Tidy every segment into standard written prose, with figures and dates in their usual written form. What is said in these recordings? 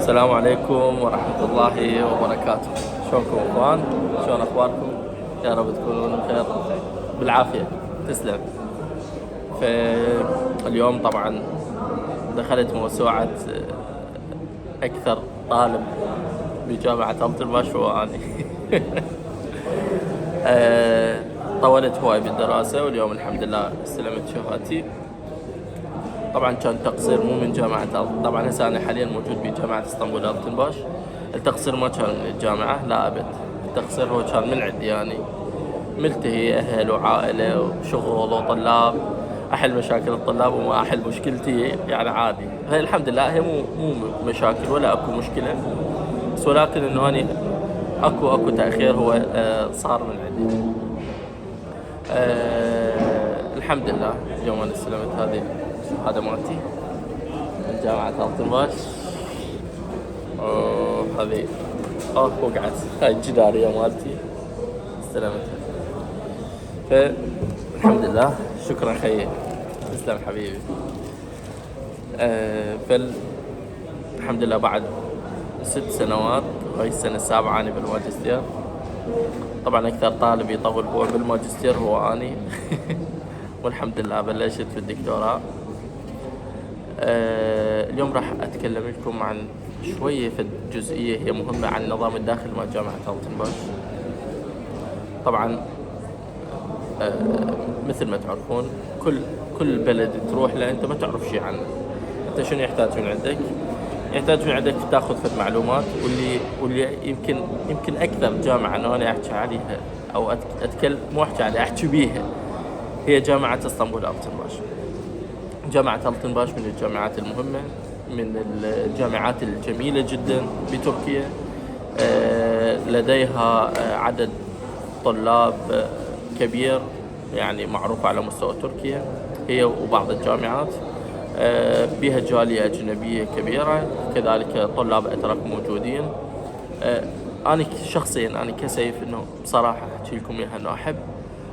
السلام عليكم ورحمة الله وبركاته. شلونكم اخوان؟ شلون اخباركم؟ يا رب تكونون بخير بالعافية. تسلم. فاليوم طبعا دخلت موسوعة أكثر طالب بجامعة ألتنباش وأني. طولت هواي بالدراسة واليوم الحمد لله استلمت شهادتي. طبعا كان تقصير مو من جامعة طبعا هسه أنا حاليا موجود بجامعة اسطنبول ألتنباش. التقصير ما كان من الجامعة، لا أبد. التقصير هو كان من عندي يعني، ملتهي أهل وعائلة وشغل وطلاب، أحل مشاكل الطلاب وما أحل مشكلتي يعني عادي. هاي الحمد لله هي مو مشاكل ولا أكو مشكلة، بس ولكن إنه أنا أكو تأخير هو صار من عندي. الحمد لله اليوم أنا استلمت هذه الشهادة مالتي من جامعة ألتنباش. هذه وقعت هاي الجدارية مالتي استلمتها. فالحمد لله، شكرا خيي، تسلم حبيبي. فالحمد لله بعد 6 سنوات، هاي السنة السابعة أنا بالماجستير. طبعا أكثر طالب يطول هو بالماجستير هو أني. والحمد لله بلشت في الدكتوراه. اليوم راح أتكلم لكم عن شوية في جزئية هي مهمة عن النظام الداخلي مع جامعة ألتنباش. طبعا مثل ما تعرفون كل بلد تروح له أنت ما تعرف شيء عنه. أنت شنو يحتاج من عندك؟ يحتاج من عندك تاخذ في معلومات، واللي يمكن أكثر جامعة أنا أحكي عليها أو أتكلم مو أحكي عليها أحكي بيها هي جامعة اسطنبول ألتنباش. جامعة ألتنباش من الجامعات المهمة، من الجامعات الجميلة جدا بتركيا. لديها عدد طلاب كبير يعني معروف على مستوى تركيا، هي وبعض الجامعات. بها جالية أجنبية كبيرة، كذلك طلاب أتراك موجودين. أنا شخصيا أنا كسيف إنه بصراحة أحكي لكم إياها إنه أحب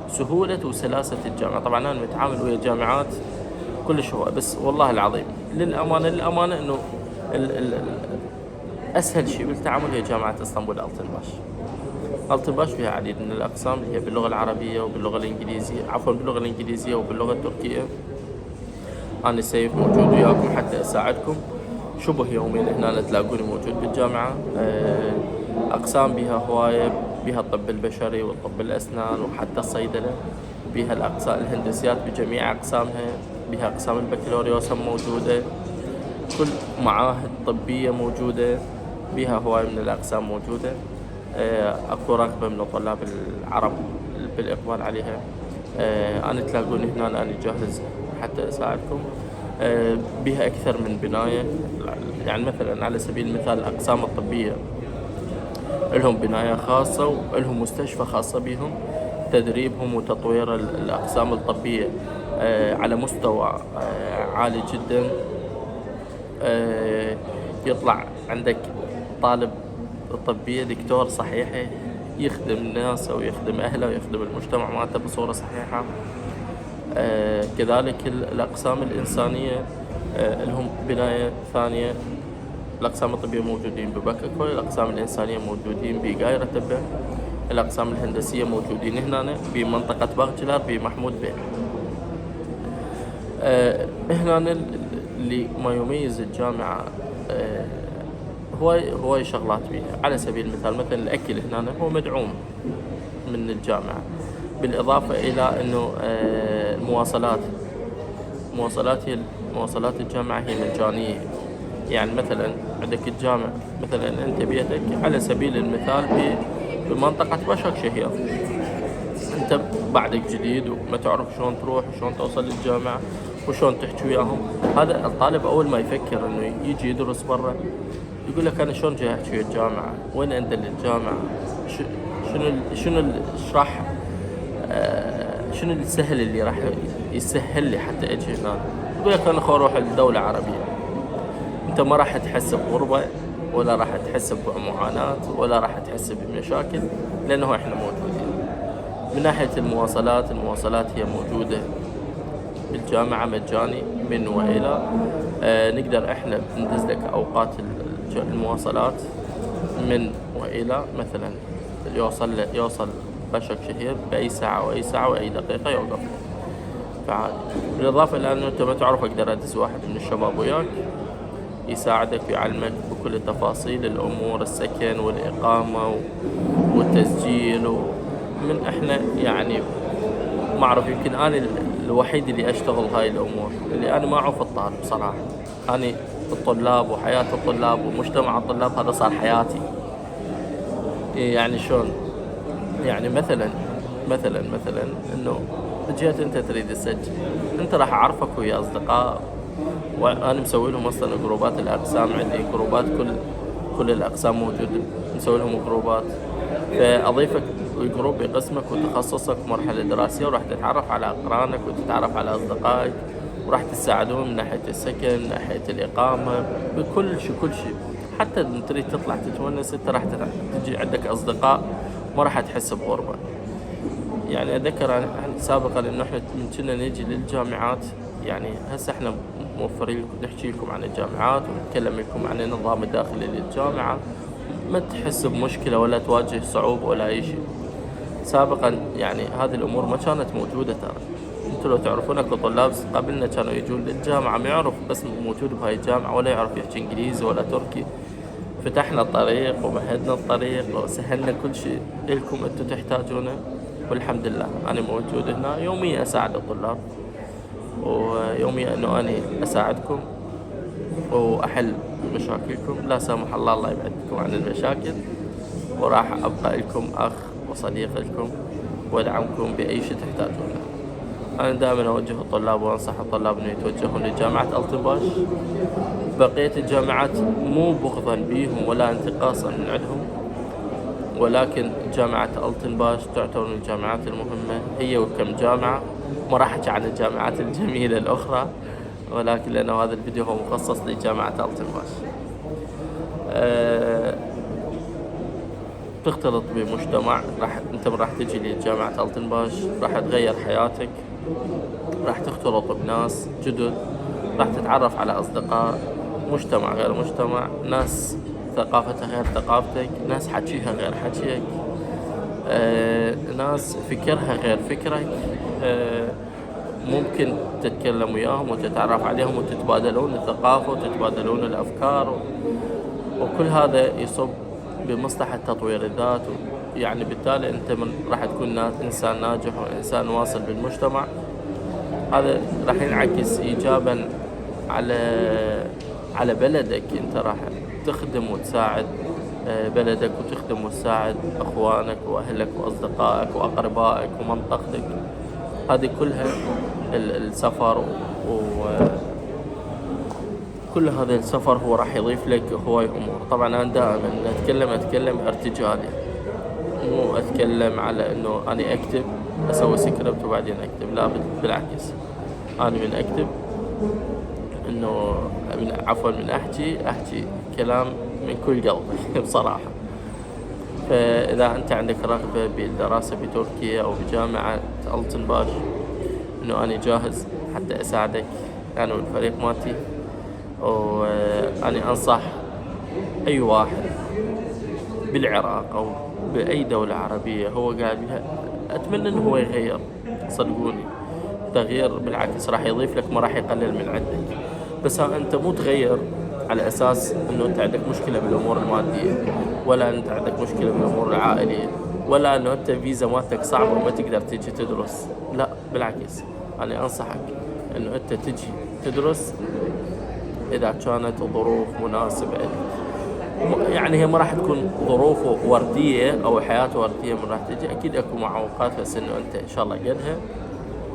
سهولة وسلاسة الجامعة. طبعا أنا متعامل ويا جامعات كلش هو، بس والله العظيم للأمانة إنه أسهل شيء بالتعامل هي جامعة اسطنبول ألتنباش. ألتنباش فيها عديد من الأقسام اللي هي باللغة العربية وباللغة الإنجليزية، باللغة الإنجليزية وباللغة التركية. أنا سيف موجود وياكم حتى أساعدكم. شبه يوميا هنا تلاقوني موجود بالجامعة. أقسام بها هواية، بها الطب البشري والطب الأسنان وحتى الصيدلة، بها الأقسام الهندسيات بجميع أقسامها، بها أقسام البكالوريوس موجودة، كل معاهد طبية موجودة، بها هواية من الأقسام موجودة. أكو رغبة من الطلاب العرب بالإقبال عليها. أنا تلاقوني هنا أنا جاهز حتى أساعدكم. بها أكثر من بناية، يعني مثلا على سبيل المثال الأقسام الطبية لهم بناية خاصة ولهم مستشفى خاصة بهم. تدريبهم وتطوير الأقسام الطبية على مستوى عالي جدا. يطلع عندك طالب الطبية دكتور صحيح يخدم الناس أو يخدم أهله ويخدم المجتمع مالته بصورة صحيحة. كذلك الأقسام الإنسانية لهم بناية ثانية. الأقسام الطبية موجودين ببككوي، الأقسام الإنسانية موجودين بقايرة تبة، الأقسام الهندسية موجودين هنا بمنطقة بغجلار بمحمود بيه. هنا اللي ما يميز الجامعة هو شغلات بيها. على سبيل المثال مثلا الأكل هنا هو مدعوم من الجامعة، بالإضافة إلى أنه مواصلات الجامعة هي مجانية. يعني مثلا عندك الجامعة، مثلا أنت بيتك على سبيل المثال بمنطقة بشك شهير، أنت بعدك جديد وما تعرف شلون تروح وشلون توصل للجامعة وشلون تحكي وياهم. هذا الطالب أول ما يفكر إنه يجي يدرس برا يقول لك أنا شلون جاي أحكي ويا الجامعة، وين أندل للجامعة، شنو السهل اللي راح يسهل لي حتى أجي هنا. يقول لك أنا أروح لدولة عربية. أنت ما راح تحس بغربة ولا راح تحس بمعاناة ولا راح تحس بمشاكل، لأنه إحنا موجودين. من ناحية المواصلات هي موجودة بالجامعة مجاني من وإلى. نقدر إحنا ندز لك أوقات المواصلات من وإلى مثلا يوصل بشك شهير بأي ساعة وأي ساعة وأي دقيقة يوقف. فعادي. بالإضافة إلى أنه أنت ما تعرف، أقدر أدز واحد من الشباب وياك يساعدك ويعلمك بكل التفاصيل الأمور، السكن والإقامة والتسجيل. من إحنا يعني ما أعرف، يمكن أنا الوحيد اللي أشتغل هاي الأمور، اللي أنا ما أعرف الطالب صراحة. أنا الطلاب وحياة الطلاب ومجتمع الطلاب هذا صار حياتي. يعني شلون؟ يعني مثلا إنه جيت أنت تريد تسجل، أنت راح أعرفك ويا أصدقاء، وأنا مسوي لهم أصلا جروبات الأقسام، عندي جروبات كل الأقسام موجودة، مسوي لهم جروبات، فأضيفك الجروب بقسمك وتخصصك ومرحلة دراسية، وراح تتعرف على أقرانك وتتعرف على أصدقائك، وراح تساعدون من ناحية السكن، من ناحية الإقامة، بكل شيء. حتى إن تريد تطلع تتونس، أنت راح تجي عندك أصدقاء، ما راح تحس بغربة. يعني أذكر أنا سابقا إنه إحنا من كنا نيجي للجامعات، يعني هسه إحنا موفرين نحكي لكم عن الجامعات ونتكلم لكم عن النظام الداخلي للجامعة، ما تحس بمشكلة ولا تواجه صعوبة ولا أي شيء. سابقا يعني هذه الأمور ما كانت موجودة. ترى أنتوا لو تعرفون كطلاب قبلنا كانوا يجون للجامعة ما يعرف بس موجود بهاي الجامعة، ولا يعرف يحكي إنجليزي ولا تركي. فتحنا الطريق ومهدنا الطريق وسهلنا كل شيء لكم أنتوا تحتاجونه، والحمد لله أنا موجود هنا يوميا أساعد الطلاب، ويوميا أنه أنا أساعدكم وأحل مشاكلكم. لا سامح الله يبعدكم عن المشاكل، وراح أبقى لكم أخ وصديق لكم وأدعمكم بأي شيء تحتاجونه. أنا دائما أوجه الطلاب وأنصح الطلاب أن يتوجهون لجامعة ألتنباش. بقية الجامعات مو بغضا بيهم ولا انتقاصا من عندهم، ولكن جامعة ألتنباش تعتبر من الجامعات المهمة، هي وكم جامعة. ما راح أحكي عن الجامعات الجميلة الأخرى، ولكن لأنه هذا الفيديو هو مخصص لجامعة ألتنباش. تختلط بمجتمع، أنت راح تجي لجامعة ألتنباش راح تغير حياتك، راح تختلط بناس جدد، راح تتعرف على أصدقاء، مجتمع غير مجتمع، ناس ثقافتها غير ثقافتك، ناس حكيها غير حكيك، ناس فكرها غير فكرك. ممكن تتكلم وياهم وتتعرف عليهم وتتبادلون الثقافة وتتبادلون الأفكار، وكل هذا يصب بمصلحة تطوير الذات. يعني بالتالي أنت راح تكون إنسان ناجح وإنسان واصل بالمجتمع. هذا راح ينعكس إيجابا على بلدك. أنت راح تخدم وتساعد بلدك، وتخدم وتساعد أخوانك وأهلك وأصدقائك وأقربائك ومنطقتك. هذه كلها السفر كل هذا السفر هو راح يضيف لك هواي أمور. طبعا أنا دائما أتكلم ارتجالي، مو أتكلم على إنه أنا أكتب أسوي سكريبت وبعدين أكتب، لا بالعكس. أنا من أكتب إنه من أحكي كلام من كل قلبي بصراحة. فإذا أنت عندك رغبة بالدراسة بتركيا أو بجامعة ألتنباش، إنه أنا جاهز حتى أساعدك أنا والفريق مالتي. وأنا أنصح أي واحد بالعراق أو بأي دولة عربية هو قاعد بها، أتمنى إنه هو يغير. صدقوني تغيير بالعكس راح يضيف لك، ما راح يقلل من عندك. بس أنت مو تغير على أساس إنه أنت عندك مشكلة بالأمور المادية، ولا أنت عندك مشكلة بالأمور العائلية، ولا إنه أنت فيزا مالتك صعبة وما تقدر تيجي تدرس. لا بالعكس، أنا أنصحك إنه أنت تجي تدرس إذا كانت الظروف مناسبة لك. يعني هي ما راح تكون ظروف وردية أو حياة وردية من راح تجي، أكيد أكو معوقات، بس إنه أنت إن شاء الله قدها.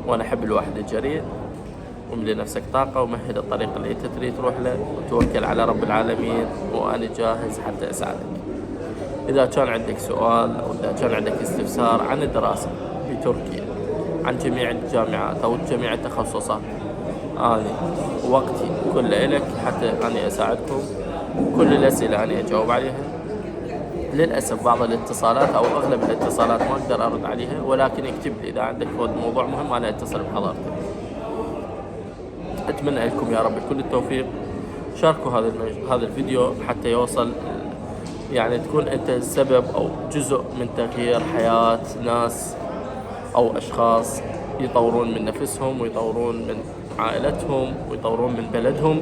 وأنا أحب الواحد الجريء، وملي نفسك طاقة ومهد الطريق اللي أنت تريد تروح له، وتوكل على رب العالمين، وأنا جاهز حتى أساعدك. إذا كان عندك سؤال أو إذا كان عندك استفسار عن الدراسة بتركيا، عن جميع الجامعات أو جميع التخصصات، أنا وقتي كله إلك حتى أنا أساعدكم. كل الأسئلة أنا أجاوب عليها. للأسف بعض الاتصالات أو أغلب الاتصالات ما أقدر أرد عليها، ولكن اكتب لي إذا عندك موضوع مهم أنا أتصل بحضرتك. أتمنى لكم يا رب كل التوفيق. شاركوا هذا الفيديو حتى يوصل، يعني تكون أنت السبب أو جزء من تغيير حياة ناس أو أشخاص يطورون من نفسهم ويطورون من عائلتهم ويطورون من بلدهم.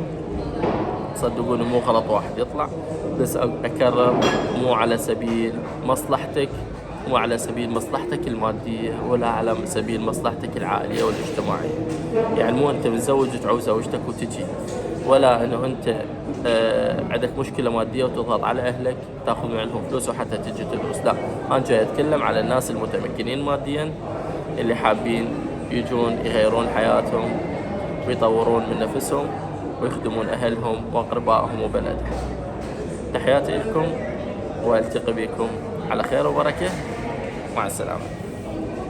صدقوني مو غلط واحد يطلع، بس أكرر مو على سبيل مصلحتك، مو على سبيل مصلحتك المادية ولا على سبيل مصلحتك العائلية والاجتماعية. يعني مو أنت متزوج وتعوز زوجتك وتجي، ولا أنه أنت عندك مشكلة مادية وتضغط على أهلك تأخذ منهم فلوس وحتى تجي تدرس. لا، أنا جاي أتكلم على الناس المتمكنين ماديا اللي حابين يجون يغيرون حياتهم ويطورون من نفسهم ويخدمون أهلهم وأقربائهم وبلدهم. تحياتي لكم، والتقي بكم على خير وبركة. مع السلامة.